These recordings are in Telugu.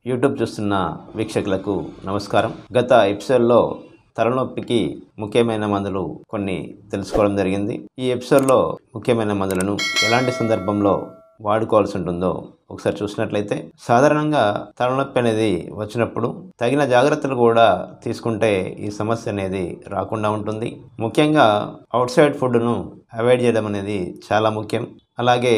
యూట్యూబ్ చూస్తున్న వీక్షకులకు నమస్కారం. గత ఎపిసోడ్లో తలనొప్పికి ముఖ్యమైన మందులు కొన్ని తెలుసుకోవడం జరిగింది. ఈ ఎపిసోడ్లో ముఖ్యమైన మందులను ఎలాంటి సందర్భంలో వాడుకోవాల్సి ఉంటుందో ఒకసారి చూసినట్లయితే, సాధారణంగా తలనొప్పి అనేది వచ్చినప్పుడు తగిన జాగ్రత్తలు కూడా తీసుకుంటే ఈ సమస్య అనేది రాకుండా ఉంటుంది. ముఖ్యంగా అవుట్ సైడ్ ఫుడ్ను అవాయిడ్ చేయడం అనేది చాలా ముఖ్యం. అలాగే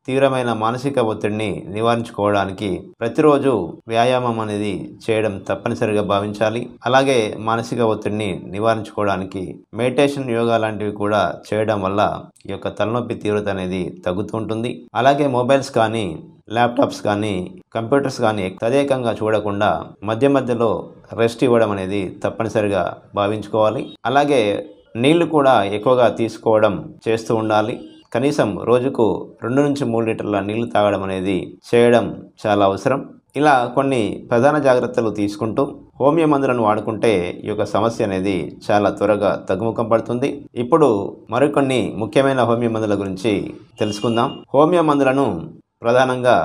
తీవ్రమైన మానసిక ఒత్తిడిని నివారించుకోవడానికి ప్రతిరోజు వ్యాయామం అనేది చేయడం తప్పనిసరిగా భావించాలి. అలాగే మానసిక ఒత్తిడిని నివారించుకోవడానికి మెడిటేషన్, యోగా లాంటివి కూడా చేయడం వల్ల ఈ యొక్క తలనొప్పి తీవ్రత అనేది తగ్గుతూ ఉంటుంది. అలాగే మొబైల్స్ కానీ, ల్యాప్టాప్స్ కానీ, కంప్యూటర్స్ కానీ తదేకంగా చూడకుండా మధ్య మధ్యలో రెస్ట్ ఇవ్వడం అనేది తప్పనిసరిగా భావించుకోవాలి. అలాగే నీళ్లు కూడా ఎక్కువగా తీసుకోవడం చేస్తూ ఉండాలి. కనీసం రోజుకు 2 నుంచి 3 లీటర్ల నీళ్లు తాగడం అనేది చేయడం చాలా అవసరం. ఇలా కొన్ని ప్రధాన జాగ్రత్తలు తీసుకుంటూ హోమియో మందులను వాడుకుంటే ఈ యొక్క సమస్య అనేది చాలా త్వరగా తగ్గుముఖం పడుతుంది. ఇప్పుడు మరికొన్ని ముఖ్యమైన హోమియో మందుల గురించి తెలుసుకుందాం. హోమియో మందులను ప్రధానంగా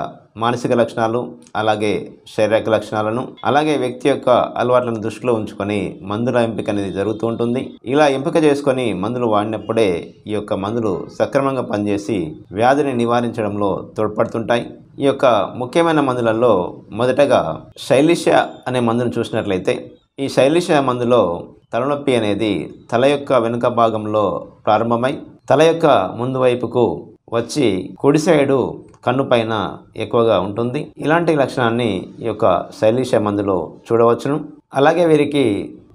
మానసిక లక్షణాలు, అలాగే శారీరక లక్షణాలను, అలాగే వ్యక్తి యొక్క అలవాట్లను దృష్టిలో ఉంచుకొని మందుల ఎంపిక అనేది జరుగుతూ ఉంటుంది. ఇలా ఎంపిక చేసుకొని మందులు వాడినప్పుడే ఈ యొక్క మందులు సక్రమంగా పనిచేసి వ్యాధిని నివారించడంలో తోడ్పడుతుంటాయి. ఈ యొక్క ముఖ్యమైన మందులలో మొదటగా శైలిష అనే మందును చూసినట్లయితే, ఈ శైలిష మందులో తలనొప్పి అనేది తల యొక్క వెనుక భాగంలో ప్రారంభమై తల యొక్క ముందు వైపుకు వచ్చి కుడి సైడు కన్ను పైన ఎక్కువగా ఉంటుంది. ఇలాంటి లక్షణాన్ని ఈ యొక్క శైలిష మందులో చూడవచ్చును. అలాగే వీరికి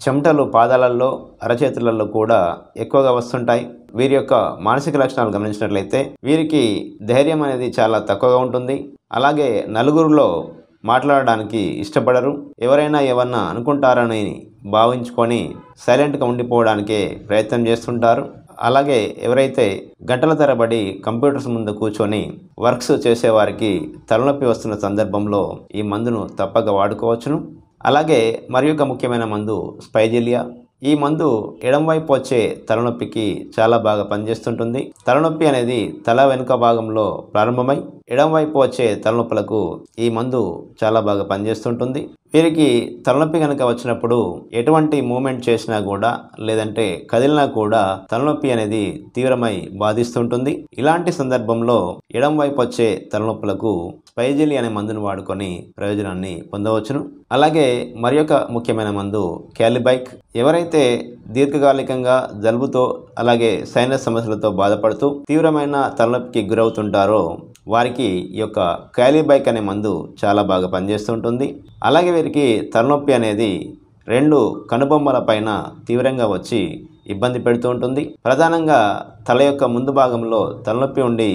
చెమటలు పాదాలలో, అరచేతులలో కూడా ఎక్కువగా వస్తుంటాయి. వీరి యొక్క మానసిక లక్షణాలు గమనించినట్లయితే వీరికి ధైర్యం అనేది చాలా తక్కువగా ఉంటుంది. అలాగే నలుగురిలో మాట్లాడడానికి ఇష్టపడరు. ఎవరైనా ఏమన్నా అనుకుంటారని భావించుకొని సైలెంట్గా ఉండిపోవడానికే ప్రయత్నం చేస్తుంటారు. అలాగే ఎవరైతే గంటల తరబడి కంప్యూటర్స్ ముందు కూర్చొని వర్క్స్ చేసేవారికి తలనొప్పి వస్తున్న సందర్భంలో ఈ మందును తప్పక వాడుకోవచ్చును. అలాగే మరి ఒక ముఖ్యమైన మందు స్పైజిలియా. ఈ మందు ఎడమవైపు వచ్చే తలనొప్పికి చాలా బాగా పనిచేస్తుంటుంది. తలనొప్పి అనేది తల వెనుక భాగంలో ప్రారంభమై ఎడమవైపు వచ్చే తలనొప్పులకు ఈ మందు చాలా బాగా పనిచేస్తుంటుంది. వీరికి తలనొప్పి కనుక వచ్చినప్పుడు ఎటువంటి మూమెంట్ చేసినా కూడా, లేదంటే కదిలినా కూడా తలనొప్పి అనేది తీవ్రమై బాధిస్తుంటుంది. ఇలాంటి సందర్భంలో ఎడమ వైపు వచ్చే తలనొప్పులకు స్పైజిలి అనే మందును వాడుకొని ప్రయోజనాన్ని పొందవచ్చును. అలాగే మరి ఒక ముఖ్యమైన మందు క్యాలిబైక్. ఎవరైతే దీర్ఘకాలికంగా జలుబుతో, అలాగే సైనస్ సమస్యలతో బాధపడుతూ తీవ్రమైన తలనొప్పికి గురవుతుంటారో వారికి ఈ యొక్క క్యాలిబైక్ అనే మందు చాలా బాగా పనిచేస్తుంటుంది. అలాగే వీరికి తలనొప్పి అనేది 2 కనుబొమ్మల పైన తీవ్రంగా వచ్చి ఇబ్బంది పెడుతూ ఉంటుంది. ప్రధానంగా తల యొక్క ముందు భాగంలో తలనొప్పి ఉండి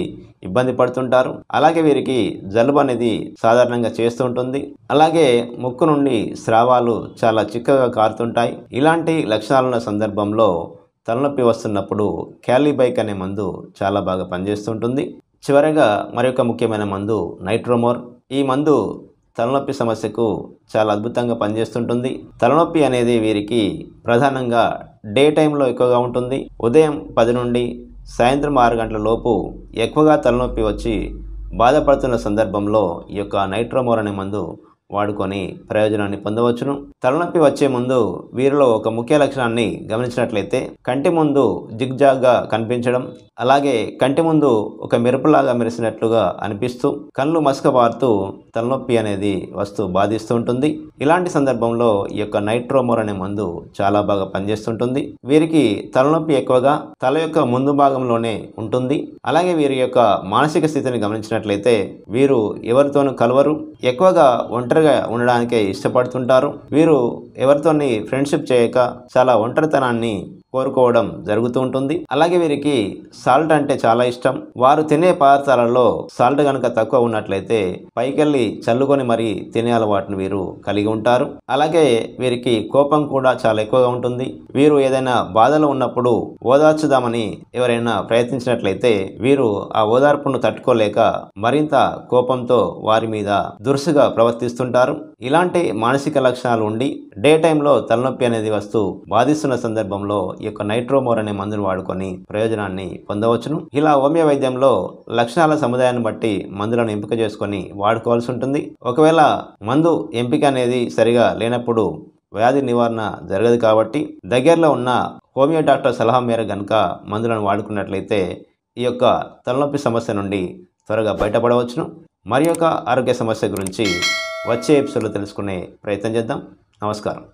ఇబ్బంది పడుతుంటారు. అలాగే వీరికి జలుబు అనేది సాధారణంగా చేస్తూ ఉంటుంది. అలాగే ముక్కు నుండి స్రావాలు చాలా చిక్కగా కారుతుంటాయి. ఇలాంటి లక్షణాలున్న సందర్భంలో తలనొప్పి వస్తున్నప్పుడు క్యాలిబైక్ అనే మందు చాలా బాగా పనిచేస్తుంటుంది. చివరగా మరొక ముఖ్యమైన మందు నైట్రోమోర్. ఈ మందు తలనొప్పి సమస్యకు చాలా అద్భుతంగా పనిచేస్తుంటుంది. తలనొప్పి అనేది వీరికి ప్రధానంగా డే టైంలో ఎక్కువగా ఉంటుంది. ఉదయం 10 నుండి సాయంత్రం 6 గంటల లోపు ఎక్కువగా తలనొప్పి వచ్చి బాధపడుతున్న సందర్భంలో ఈ యొక్క నైట్రోమోర్ అనే మందు వాడుకొని ప్రయోజనాన్ని పొందవచ్చును. తలనొప్పి వచ్చే ముందు వీరిలో ఒక ముఖ్య లక్షణాన్ని గమనించినట్లయితే కంటి ముందు జిగ్జాగ్గా కనిపించడం, అలాగే కంటి ముందు ఒక మెరుపులాగా మెరిసినట్లుగా అనిపిస్తూ కళ్ళు మసకబారుతూ తలనొప్పి అనేది వస్తూ బాధిస్తూ ఉంటుంది. ఇలాంటి సందర్భంలో ఈ యొక్క నైట్రోమోర్ అనే మందు చాలా బాగా పనిచేస్తుంటుంది. వీరికి తలనొప్పి ఎక్కువగా తల యొక్క ముందు భాగంలోనే ఉంటుంది. అలాగే వీరి యొక్క మానసిక స్థితిని గమనించినట్లయితే వీరు ఎవరితోనూ కలవరు, ఎక్కువగా ఒంటరిగా ఉండడానికే ఇష్టపడుతుంటారు. వీరు ఎవరితోని ఫ్రెండ్షిప్ చేయక చాలా ఒంటరితనాన్ని కోరుకోవడం జరుగుతూ ఉంటుంది. అలాగే వీరికి సాల్ట్ అంటే చాలా ఇష్టం. వారు తినే పదార్థాలలో సాల్ట్ కనుక తక్కువ ఉన్నట్లయితే పైకెళ్ళి చల్లుకొని మరీ తినే అలవాటును వీరు కలిగి ఉంటారు. అలాగే వీరికి కోపం కూడా చాలా ఎక్కువగా ఉంటుంది. వీరు ఏదైనా బాధలో ఉన్నప్పుడు ఓదార్చుదామని ఎవరైనా ప్రయత్నించినట్లయితే వీరు ఆ ఓదార్పును తట్టుకోలేక మరింత కోపంతో వారి మీద దురుసుగా ప్రవర్తిస్తుంటారు. ఇలాంటి మానసిక లక్షణాలు ఉండి డే టైంలో తలనొప్పి అనేది వస్తూ బాధిస్తున్న సందర్భంలో యొక్క నైట్రోమోర్ అనే మందును వాడుకొని ప్రయోజనాన్ని పొందవచ్చును. ఇలా హోమియో వైద్యంలో లక్షణాల సముదాయాన్ని బట్టి మందులను ఎంపిక చేసుకొని వాడుకోవాల్సి ఉంటుంది. ఒకవేళ మందు ఎంపిక అనేది సరిగా లేనప్పుడు వ్యాధి నివారణ జరగదు. కాబట్టి దగ్గరలో ఉన్న హోమియో డాక్టర్ సలహా మేర గనుక మందులను వాడుకున్నట్లయితే ఈ యొక్క తలనొప్పి సమస్య నుండి త్వరగా బయటపడవచ్చును. మరి యొక్క ఆరోగ్య సమస్య గురించి వచ్చే ఎపిసోడ్లో తెలుసుకునే ప్రయత్నం చేద్దాం. నమస్కారం.